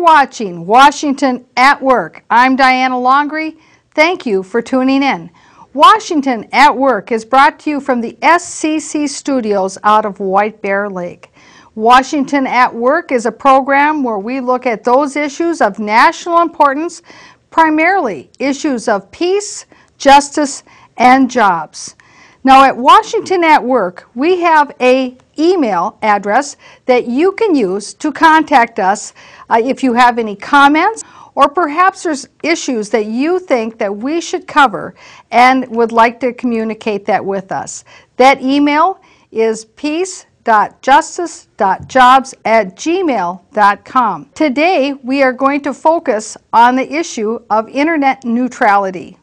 watching Washington at Work. I'm Diana Longrie. Thank you for tuning in. Washington at Work is brought to you from the SCC studios out of White Bear Lake. Washington at Work is a program where we look at those issues of national importance, primarily issues of peace, justice, and jobs. Now at Washington at Work, we have an email address that you can use to contact us if you have any comments, or perhaps there's issues that you think that we should cover and would like to communicate that with us. That email is peace.justice.jobs@gmail.com. Today we are going to focus on the issue of internet neutrality.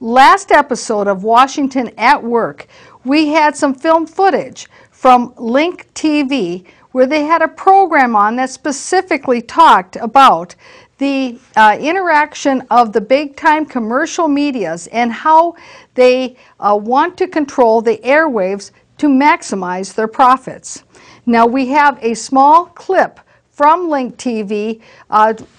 Last episode of Washington at Work, we had some film footage from Link TV where they had a program on that specifically talked about the interaction of the big-time commercial medias and how they want to control the airwaves to maximize their profits. Now we have a small clip from Link TV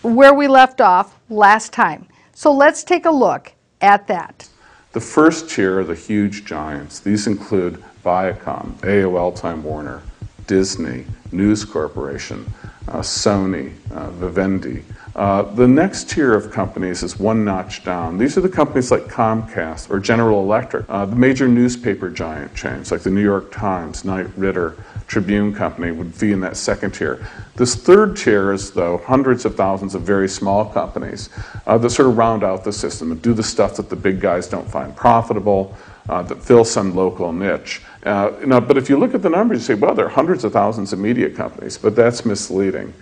where we left off last time. So let's take a look at that. The first tier are the huge giants. These include Viacom, AOL Time Warner, Disney, News Corporation, Sony, Vivendi. The next tier of companies is one notch down. These are the companies like Comcast or General Electric, the major newspaper giant chains like the New York Times, Knight Ridder, Tribune Company would be in that second tier. This third tier is, though, hundreds of thousands of very small companies that sort of round out the system and do the stuff that the big guys don't find profitable, that fill some local niche. But if you look at the numbers, you say, well, there are hundreds of thousands of media companies, but that's misleading.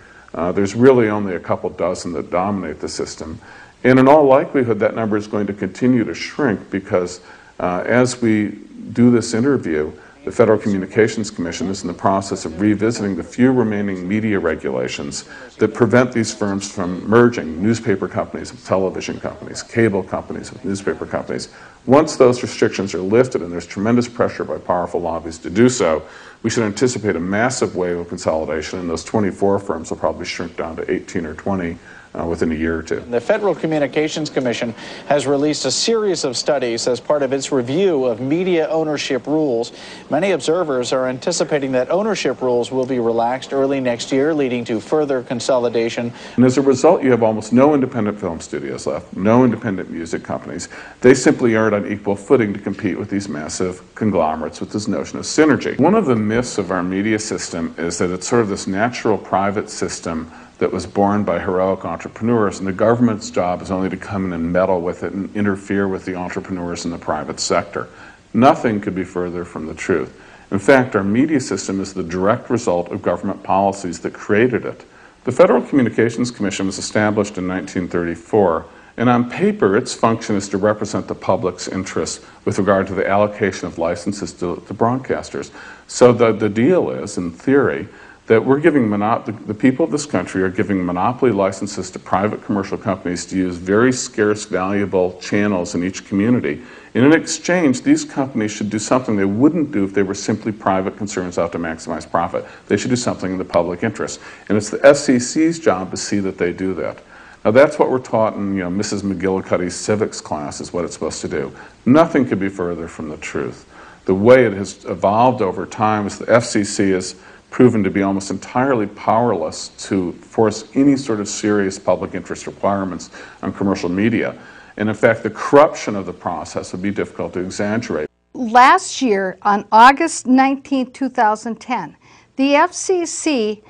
There's really only a couple dozen that dominate the system. And in all likelihood, that number is going to continue to shrink because as we do this interview, the Federal Communications Commission is in the process of revisiting the few remaining media regulations that prevent these firms from merging newspaper companies with television companies, cable companies with newspaper companies. Once those restrictions are lifted, and there's tremendous pressure by powerful lobbies to do so, we should anticipate a massive wave of consolidation, and those 24 firms will probably shrink down to 18 or 20 within a year or two. The Federal Communications Commission has released a series of studies as part of its review of media ownership rules. Many observers are anticipating that ownership rules will be relaxed early next year, leading to further consolidation. And as a result, you have almost no independent film studios left, no independent music companies. They simply aren't on equal footing to compete with these massive conglomerates with this notion of synergy. One of the myths of our media system is that it's sort of this natural private system that was born by heroic entrepreneurs, and the government's job is only to come in and meddle with it and interfere with the entrepreneurs in the private sector. Nothing could be further from the truth. In fact, our media system is the direct result of government policies that created it. The Federal Communications Commission was established in 1934, and on paper its function is to represent the public's interests with regard to the allocation of licenses to broadcasters. So the deal is, in theory, that we're giving the people of this country are giving monopoly licenses to private commercial companies to use very scarce, valuable channels in each community. And in exchange, these companies should do something they wouldn't do if they were simply private concerns out to maximize profit. They should do something in the public interest. And it's the FCC's job to see that they do that. Now that's what we're taught in Mrs. McGillicuddy's civics class is what it's supposed to do. Nothing could be further from the truth. The way it has evolved over time is the FCC is proven to be almost entirely powerless to force any sort of serious public interest requirements on commercial media. And in fact, the corruption of the process would be difficult to exaggerate. Last year, on August 19, 2010, the FCC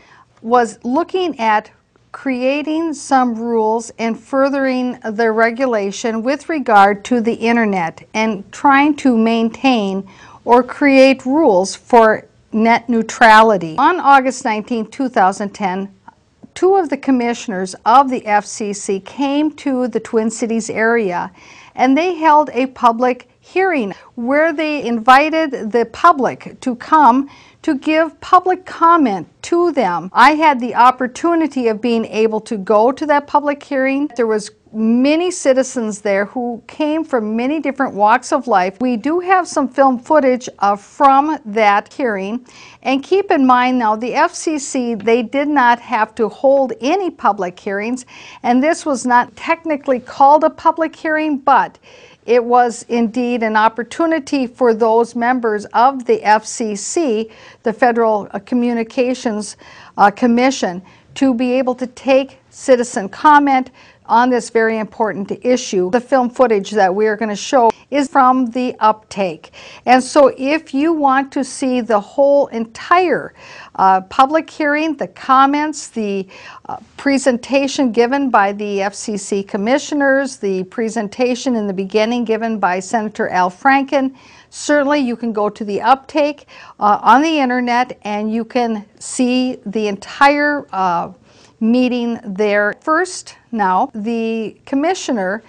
was looking at creating some rules and furthering the regulation with regard to the internet and trying to maintain or create rules for net neutrality. On August 19, 2010, two of the commissioners of the FCC came to the Twin Cities area and they held a public hearing where they invited the public to come to give public comment to them. I had the opportunity of being able to go to that public hearing. There was many citizens there who came from many different walks of life. We do have some film footage from that hearing. And keep in mind now, the FCC, they did not have to hold any public hearings, and this was not technically called a public hearing, but it was indeed an opportunity for those members of the FCC, the Federal Communications Commission, to be able to take citizen comment on this very important issue. The film footage that we are going to show is from the uptake. And so if you want to see the whole entire public hearing, the comments, the presentation given by the FCC commissioners, the presentation in the beginning given by Senator Al Franken, certainly you can go to the uptake on the internet and you can see the entire meeting there. First, now, the commissioner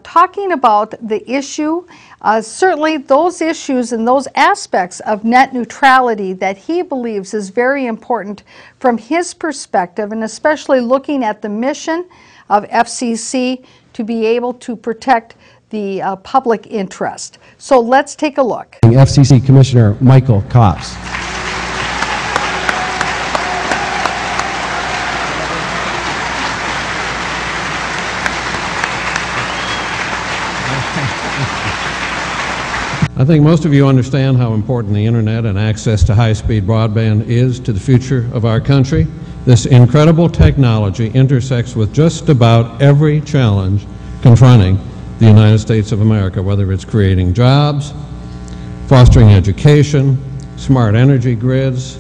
talking about the issue, certainly those issues and those aspects of net neutrality that he believes is very important from his perspective, and especially looking at the mission of FCC to be able to protect the public interest. So let's take a look. FCC Commissioner Michael Copps. I think most of you understand how important the internet and access to high-speed broadband is to the future of our country. This incredible technology intersects with just about every challenge confronting the United States of America, whether it's creating jobs, fostering education, smart energy grids,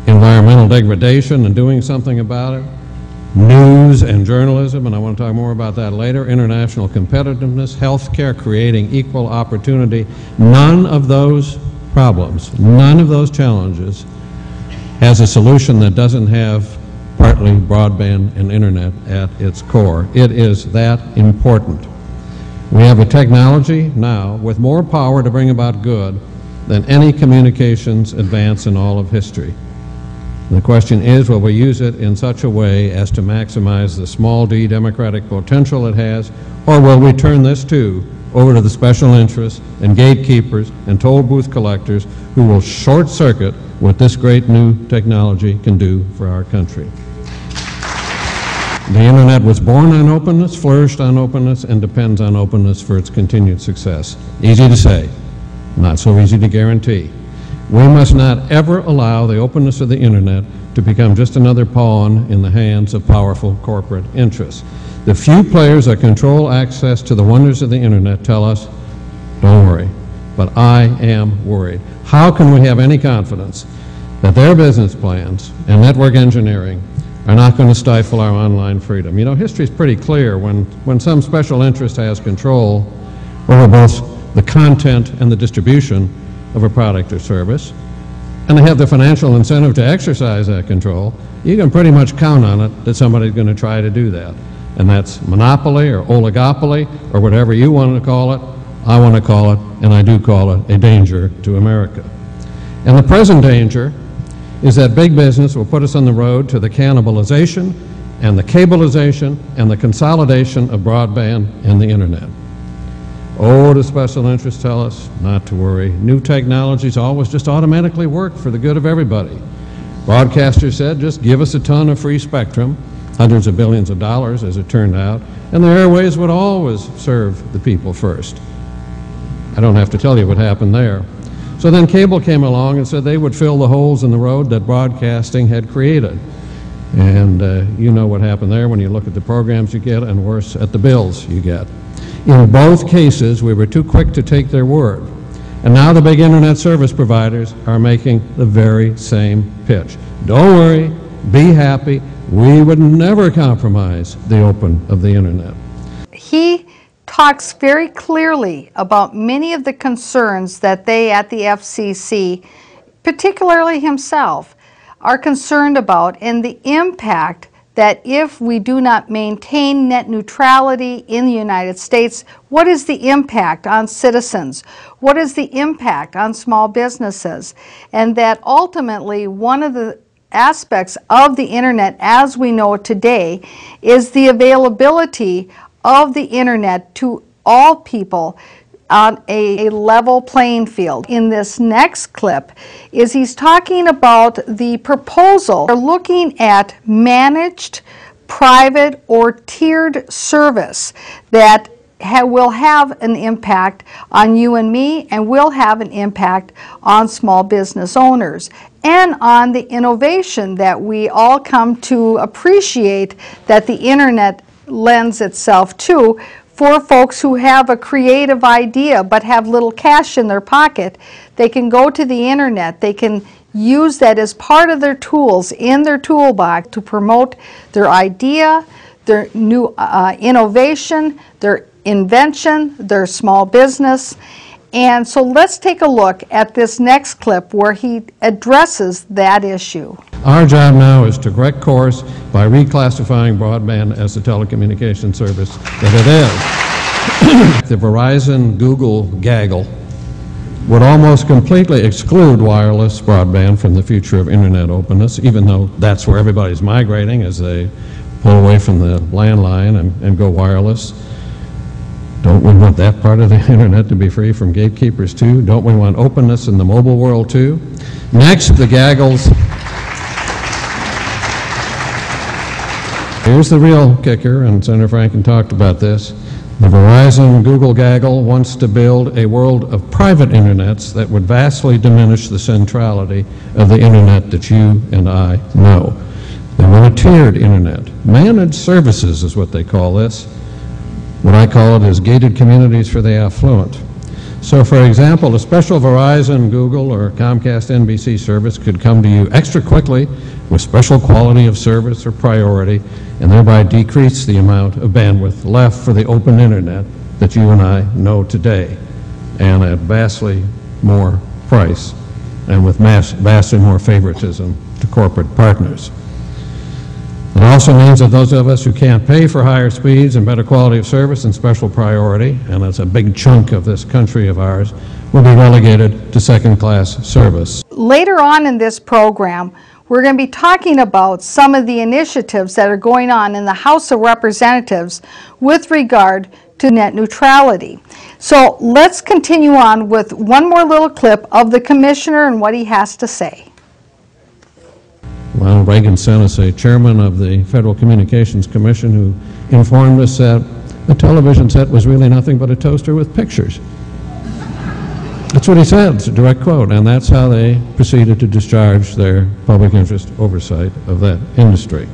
environmental degradation and doing something about it, news and journalism, and I want to talk more about that later, international competitiveness, healthcare, creating equal opportunity. None of those problems, none of those challenges has a solution that doesn't have partly broadband and internet at its core. It is that important. We have a technology now with more power to bring about good than any communications advance in all of history. The question is, will we use it in such a way as to maximize the small d democratic potential it has, or will we turn this too over to the special interests and gatekeepers and toll booth collectors who will short-circuit what this great new technology can do for our country? The internet was born on openness, flourished on openness, and depends on openness for its continued success. Easy to say, not so easy to guarantee. We must not ever allow the openness of the internet to become just another pawn in the hands of powerful corporate interests. The few players that control access to the wonders of the internet tell us, don't worry, but I am worried. How can we have any confidence that their business plans and network engineering are not going to stifle our online freedom? You know, history is pretty clear. When some special interest has control over both the content and the distribution of a product or service, and they have the financial incentive to exercise that control, you can pretty much count on it that somebody's going to try to do that. And that's monopoly or oligopoly or whatever you want to call it. I want to call it, and I do call it, a danger to America. And the present danger is that big business will put us on the road to the cannibalization and the cableization and the consolidation of broadband and the internet. Oh, the special interests tell us not to worry. New technologies always just automatically work for the good of everybody. Broadcasters said, just give us a ton of free spectrum, hundreds of billions of dollars as it turned out, and the airways would always serve the people first. I don't have to tell you what happened there. So then cable came along and said they would fill the holes in the road that broadcasting had created. And you know what happened there when you look at the programs you get, and worse, at the bills you get. In both cases, we were too quick to take their word. And now the big internet service providers are making the very same pitch. Don't worry, be happy, we would never compromise the open of the internet. He talks very clearly about many of the concerns that they at the FCC, particularly himself, are concerned about, and the impact that if we do not maintain net neutrality in the United States, what is the impact on citizens? What is the impact on small businesses? And that ultimately one of the aspects of the internet as we know it today is the availability of the internet to all people on a level playing field. In this next clip is he's talking about the proposal. We're looking at managed, private, or tiered service that will have an impact on you and me, and will have an impact on small business owners and on the innovation that we all come to appreciate that the internet lends itself to. For folks who have a creative idea but have little cash in their pocket, they can go to the internet. They can use that as part of their tools in their toolbox to promote their idea, their new innovation, their invention, their small business. And so let's take a look at this next clip where he addresses that issue. Our job now is to correct course by reclassifying broadband as a telecommunication service that it is. The Verizon Google gaggle would almost completely exclude wireless broadband from the future of internet openness, even though that's where everybody's migrating as they pull away from the landline and go wireless. Don't we want that part of the internet to be free from gatekeepers too? Don't we want openness in the mobile world too? Next, the gaggles. Here's the real kicker, and Senator Franken talked about this. The Verizon Google gaggle wants to build a world of private internets that would vastly diminish the centrality of the internet that you and I know. They want a tiered internet. Managed services is what they call this. What I call it is gated communities for the affluent. So for example, a special Verizon, Google, or Comcast NBC service could come to you extra quickly with special quality of service or priority, and thereby decrease the amount of bandwidth left for the open internet that you and I know today, and at vastly more price, and with vastly more favoritism to corporate partners. It also means that those of us who can't pay for higher speeds and better quality of service and special priority, and that's a big chunk of this country of ours, will be relegated to second-class service. Later on in this program, we're going to be talking about some of the initiatives that are going on in the House of Representatives with regard to net neutrality. So let's continue on with one more little clip of the Commissioner and what he has to say. Ronald Reagan sent us a chairman of the Federal Communications Commission who informed us that the television set was really nothing but a toaster with pictures. That's what he said, it's a direct quote, and that's how they proceeded to discharge their public interest oversight of that industry.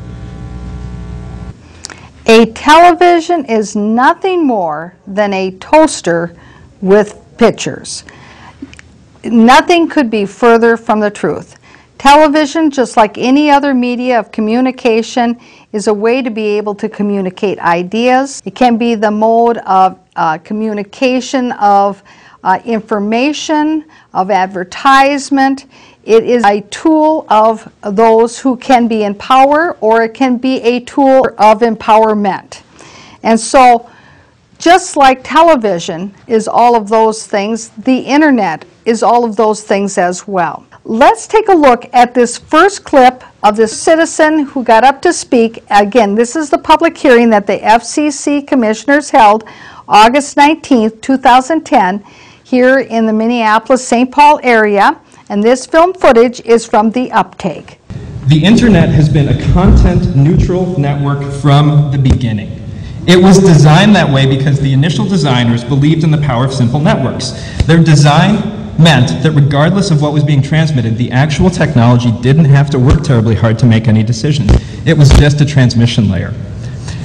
A television is nothing more than a toaster with pictures. Nothing could be further from the truth. Television, just like any other media of communication, is a way to be able to communicate ideas. It can be the mode of communication of information, of advertisement. It is a tool of those who can be in power, or it can be a tool of empowerment. And so, just like television is all of those things, the internet is all of those things as well. Let's take a look at this first clip of this citizen who got up to speak. Again, this is the public hearing that the FCC commissioners held August 19th, 2010, here in the Minneapolis-St. Paul area, and this film footage is from the uptake. The internet has been a content-neutral network from the beginning. It was designed that way because the initial designers believed in the power of simple networks. Their design meant that regardless of what was being transmitted, the actual technology didn't have to work terribly hard to make any decisions. It was just a transmission layer.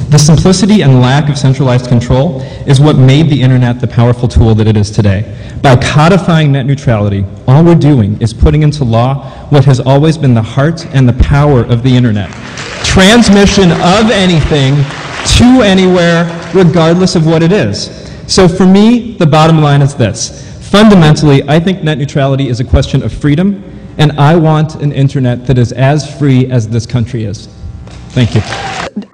The simplicity and lack of centralized control is what made the internet the powerful tool that it is today. By codifying net neutrality, all we're doing is putting into law what has always been the heart and the power of the internet. Transmission of anything to anywhere, regardless of what it is. So for me, the bottom line is this. Fundamentally, I think net neutrality is a question of freedom, and I want an internet that is as free as this country is. Thank you.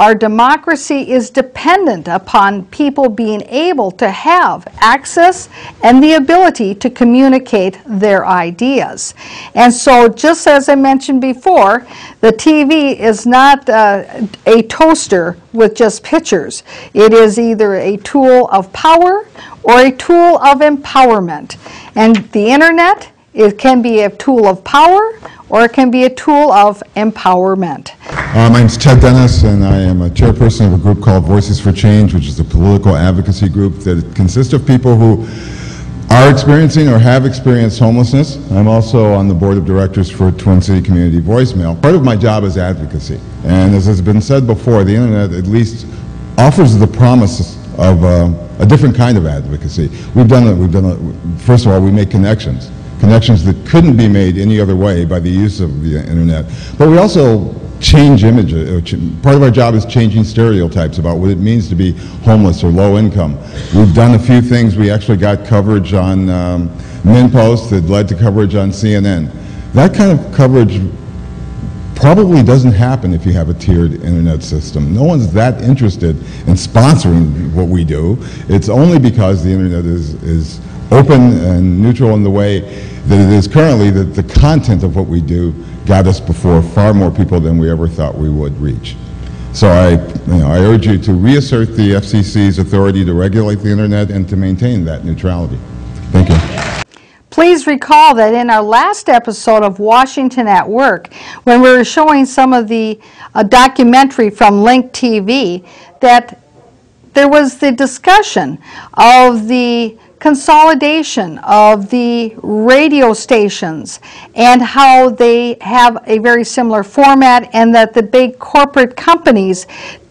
Our democracy is dependent upon people being able to have access and the ability to communicate their ideas. And so, just as I mentioned before, the TV is not a toaster with just pictures. It is either a tool of power or a tool of empowerment. And the internet, it can be a tool of power or it can be a tool of empowerment. My name's Ted Dennis, and I am a chairperson of a group called Voices for Change, which is a political advocacy group that consists of people who are experiencing or have experienced homelessness. I'm also on the board of directors for Twin City Community Voicemail. Part of my job is advocacy, and as has been said before, the internet at least offers the promise of a different kind of advocacy. First of all, we make connections that couldn't be made any other way by the use of the internet. But we also change images. Part of our job is changing stereotypes about what it means to be homeless or low income. We've done a few things. We actually got coverage on MinPost that led to coverage on CNN. That kind of coverage probably doesn't happen if you have a tiered internet system. No one's that interested in sponsoring what we do. It's only because the internet is open and neutral in the way that it is currently that the content of what we do got us before far more people than we ever thought we would reach. So I urge you to reassert the FCC's authority to regulate the internet and to maintain that neutrality. Thank you. Please recall that in our last episode of Washington at Work, when we were showing some of the documentary from Link TV, that there was the discussion of the consolidation of the radio stations and how they have a very similar format, and that the big corporate companies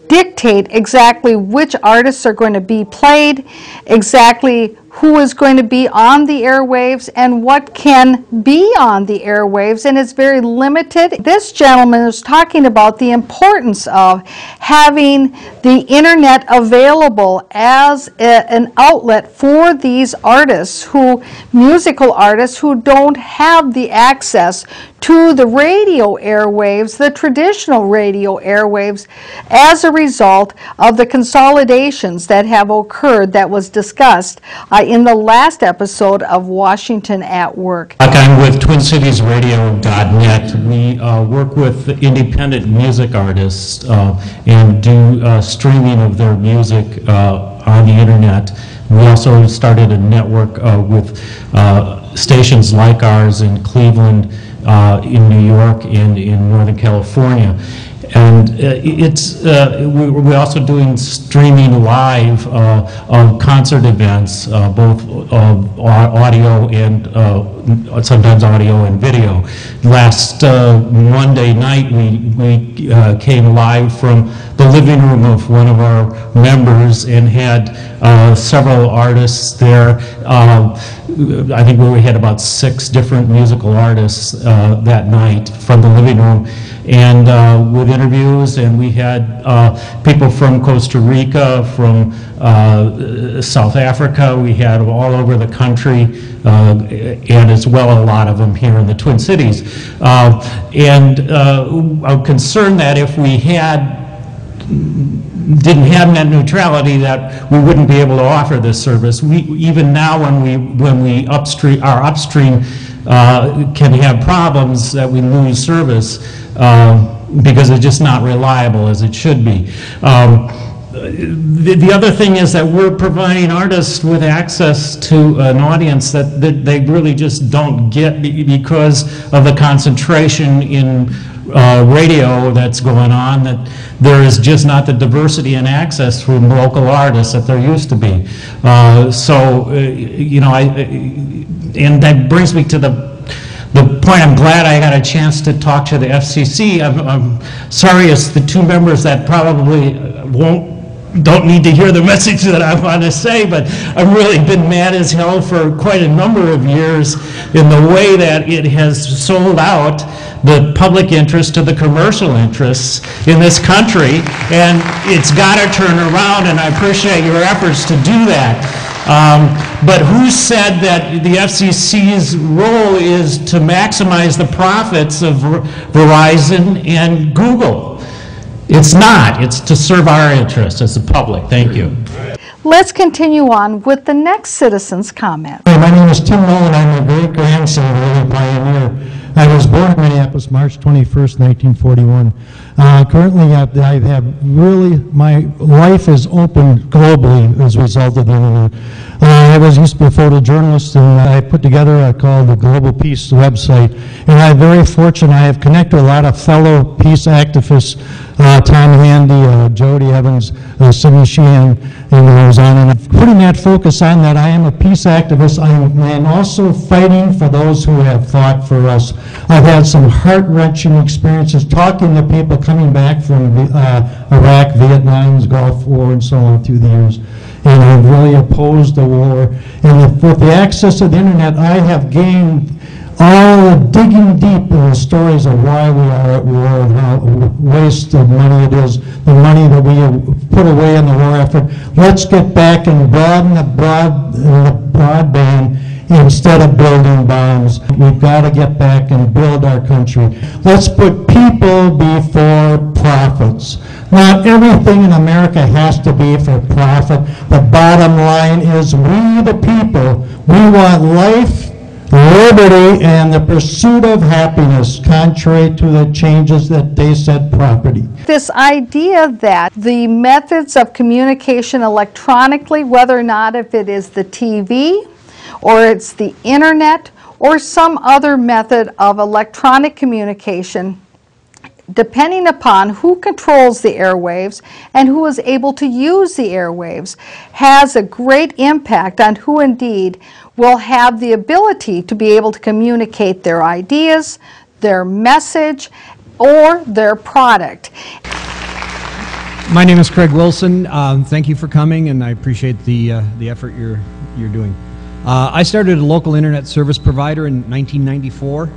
dictate exactly which artists are going to be played, exactly who is going to be on the airwaves and what can be on the airwaves, and it's very limited. This gentleman is talking about the importance of having the internet available as an outlet for these artists, musical artists who don't have the access to the radio airwaves, the traditional radio airwaves, as a result of the consolidations that have occurred that was discussed in the last episode of Washington at Work. I'm with TwinCitiesRadio.net. We work with independent music artists and do streaming of their music on the internet. We also started a network with stations like ours in Cleveland, in New York, and in Northern California. And we're also doing streaming live of concert events, both audio and sometimes audio and video. Last Monday night, we came live from the living room of one of our members and had several artists there. I think we had about 6 different musical artists that night from the living room, and with interviews, and we had people from Costa Rica, from South Africa. We had all over the country, and as well a lot of them here in the Twin Cities. And I'm concerned that if we didn't have net neutrality, that we wouldn't be able to offer this service. Even now, when we our upstream can have problems, that we lose service because it's just not reliable as it should be. The other thing is that we're providing artists with access to an audience that they really just don't get because of the concentration in radio that's going on, that there is just not the diversity and access from local artists that there used to be. And that brings me to the point. I'm glad I got a chance to talk to the FCC. I'm sorry it's the 2 members that probably don't need to hear the message that I want to say, but I've really been mad as hell for quite a number of years in the way that it has sold out the public interest to the commercial interests in this country, and it's got to turn around, and I appreciate your efforts to do that. But who said that the FCC's role is to maximize the profits of Verizon and Google? It's not. It's to serve our interests as the public. Thank you. Let's continue on with the next citizen's comment. Hi, my name is Tim Nolan. I'm a great-grandson of a early pioneer. I was born in Minneapolis, March 21st, 1941. Currently, I have really, my life is open globally as a result of the internet. I used to be a photojournalist, and I put together a called the Global Peace website. And I'm very fortunate. I have connected with a lot of fellow peace activists, Tom Handy, Jody Evans, Sidney Sheehan, and goes on. And I'm putting that focus on that I am a peace activist. I am also fighting for those who have fought for us. I've had some heart-wrenching experiences talking to people coming back from Iraq, Vietnam, Gulf War, and so on through the years. And I've really opposed the war. And with the access to the internet, I have gained all the digging deep in the stories of why we are at war and how waste of money it is, the money that we have put away in the war effort. Let's get back and broaden the broadband instead of building bombs. We've got to get back and build our country. Let's put people before profits. Not everything in America has to be for profit. The bottom line is we the people, we want life, liberty, and the pursuit of happiness, contrary to the changes that they said property. This idea that the methods of communication electronically, whether or not if it is the TV, or it's the internet, or some other method of electronic communication, depending upon who controls the airwaves and who is able to use the airwaves, has a great impact on who indeed will have the ability to be able to communicate their ideas, their message, or their product. My name is Craig Wilson. Thank you for coming, and I appreciate the effort you're doing. I started a local internet service provider in 1994,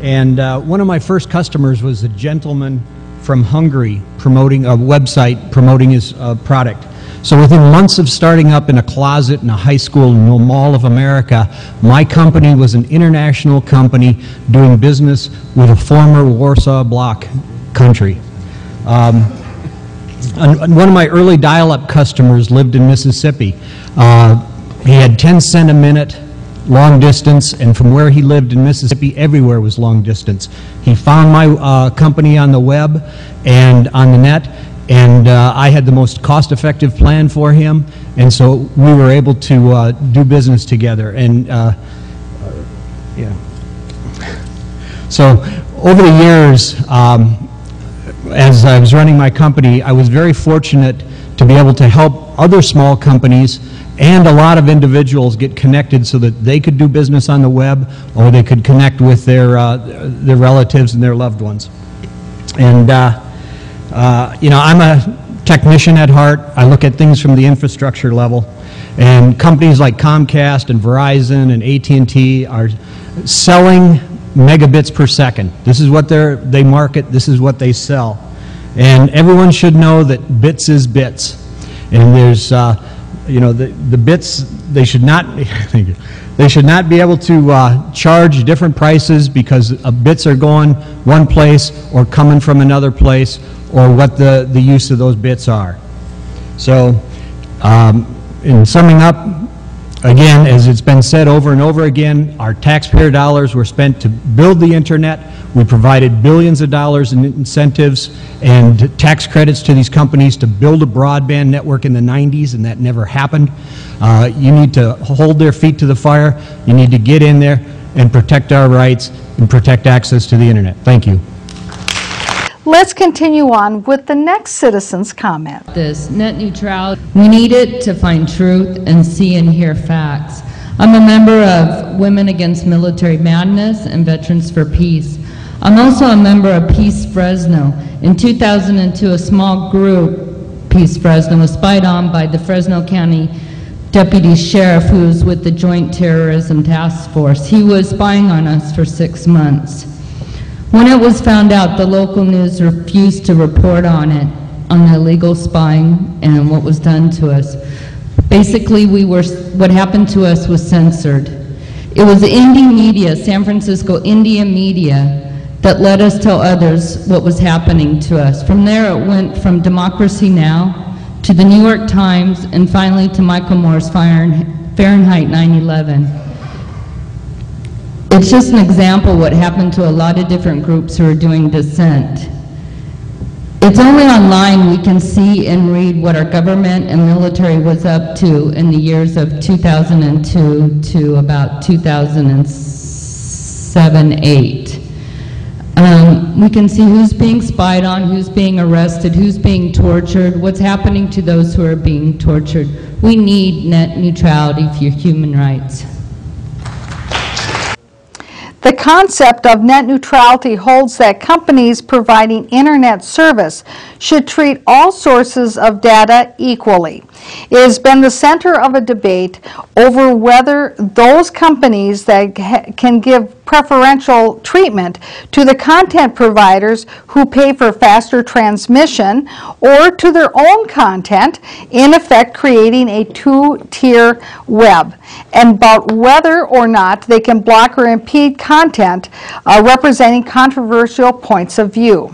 and one of my first customers was a gentleman from Hungary promoting a website promoting his product. So within months of starting up in a closet in a high school in the Mall of America, my company was an international company doing business with a former Warsaw Bloc country. One of my early dial-up customers lived in Mississippi. He had 10 cents a minute, long distance, and from where he lived in Mississippi, everywhere was long distance. He found my company on the web and on the net, and I had the most cost-effective plan for him, and so we were able to do business together. And yeah. So over the years, as I was running my company, I was very fortunate to be able to help other small companies and a lot of individuals get connected so that they could do business on the web, or they could connect with their relatives and their loved ones. And you know, I'm a technician at heart. I look at things from the infrastructure level, and companies like Comcast and Verizon and AT&T are selling megabits per second. This is what they market. This is what they sell, and everyone should know that bits is bits. And there's you know, the bits, they should not they should not be able to charge different prices because bits are going one place or coming from another place, or what the use of those bits are. So in summing up, again, as it's been said over and over again, our taxpayer dollars were spent to build the internet. We provided billions of dollars in incentives and tax credits to these companies to build a broadband network in the 90s, and that never happened. You need to hold their feet to the fire. You need to get in there and protect our rights and protect access to the internet. Thank you. Let's continue on with the next citizen's comment. This net neutrality, we need it to find truth and see and hear facts. I'm a member of Women Against Military Madness and Veterans for Peace. I'm also a member of Peace Fresno. In 2002, a small group, Peace Fresno, was spied on by the Fresno County Deputy Sheriff, who was with the Joint Terrorism Task Force. He was spying on us for 6 months. When it was found out, the local news refused to report on it, on illegal spying and what was done to us. Basically, what happened to us was censored. It was indie media, San Francisco Indian media, that let us tell others what was happening to us. From there, it went from Democracy Now! To the New York Times, and finally to Michael Moore's Fahrenheit 9/11. It's just an example of what happened to a lot of different groups who are doing dissent. It's only online we can see and read what our government and military was up to in the years of 2002 to about 2007-8. We can see who's being spied on, who's being arrested, who's being tortured, what's happening to those who are being tortured. We need net neutrality for your human rights. The concept of net neutrality holds that companies providing internet service should treat all sources of data equally. It has been the center of a debate over whether those companies that can give preferential treatment to the content providers who pay for faster transmission or to their own content, in effect creating a two-tier web, and about whether or not they can block or impede content representing controversial points of view.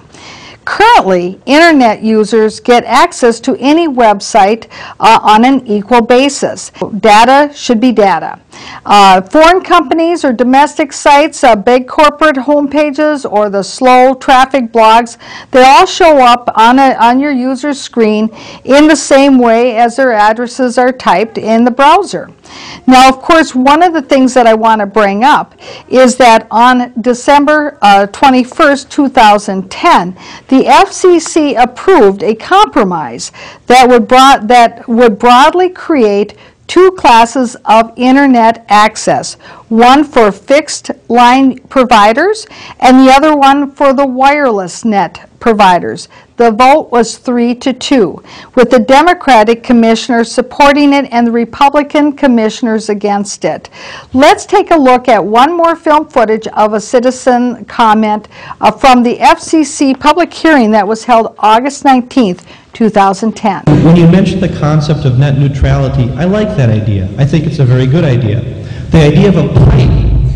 Currently, internet users get access to any website on an equal basis. Data should be data. Foreign companies or domestic sites, big corporate homepages, or the slow traffic blogs, they all show up on your user's screen in the same way as their addresses are typed in the browser. Now, of course, one of the things that I want to bring up is that on December 21st, 2010, the FCC approved a compromise that would broadly create two classes of internet access, one for fixed line providers and the other one for the wireless net providers. The vote was 3-2, with the Democratic commissioners supporting it and the Republican commissioners against it. Let's take a look at one more film footage of a citizen comment from the FCC public hearing that was held August 19th, 2010. When you mentioned the concept of net neutrality, I like that idea. I think it's a very good idea. The idea of a pipe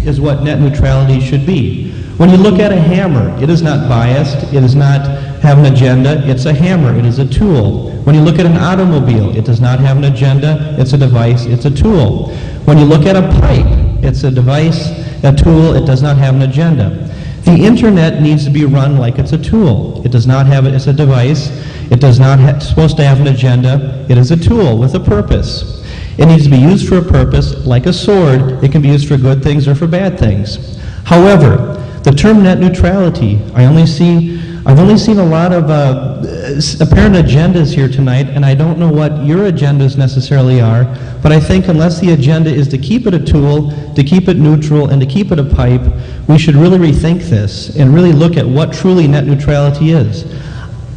is what net neutrality should be. When you look at a hammer, it is not biased, it does not have an agenda, it's a hammer, it is a tool. When you look at an automobile, it does not have an agenda, it's a device, it's a tool. When you look at a pipe, it's a device, a tool, it does not have an agenda. The internet needs to be run like it's a tool. It does not have it, it's a device, it does not supposed to have an agenda, it is a tool with a purpose. It needs to be used for a purpose, like a sword. It can be used for good things or for bad things. However, the term net neutrality, I've only seen a lot of apparent agendas here tonight, and I don't know what your agendas necessarily are, but I think unless the agenda is to keep it a tool, to keep it neutral, and to keep it a pipe, we should really rethink this and really look at what truly net neutrality is.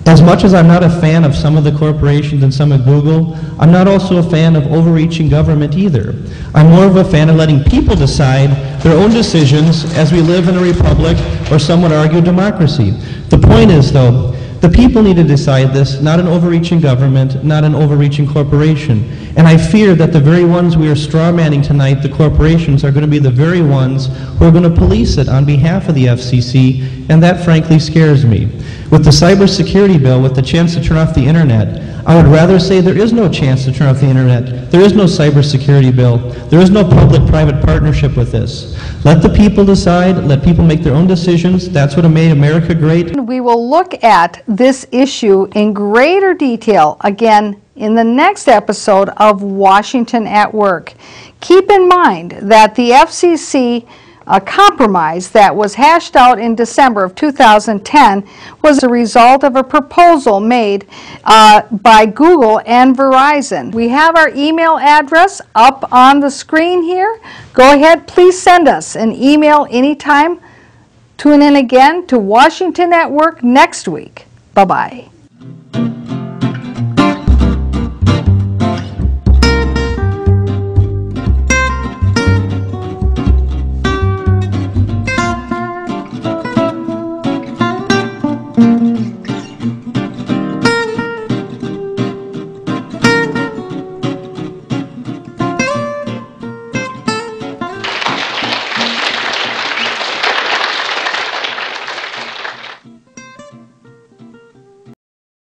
As much as I'm not a fan of some of the corporations and some of Google, I'm not also a fan of overreaching government either. I'm more of a fan of letting people decide their own decisions as we live in a republic, or some would argue democracy. The point is, though, the people need to decide this, not an overreaching government, not an overreaching corporation. And I fear that the very ones we are strawmanning tonight, the corporations, are going to be the very ones who are going to police it on behalf of the FCC, and that frankly scares me. With the cybersecurity bill, with the chance to turn off the internet, I would rather say there is no chance to turn off the internet. There is no cybersecurity bill. There is no public-private partnership with this. Let the people decide. Let people make their own decisions. That's what made America great. We will look at this issue in greater detail again in the next episode of Washington at Work. Keep in mind that the FCC compromise that was hashed out in December of 2010 was a result of a proposal made by Google and Verizon. We have our email address up on the screen here. Go ahead, please send us an email anytime. Tune in again to Washington at Work next week. Bye-bye.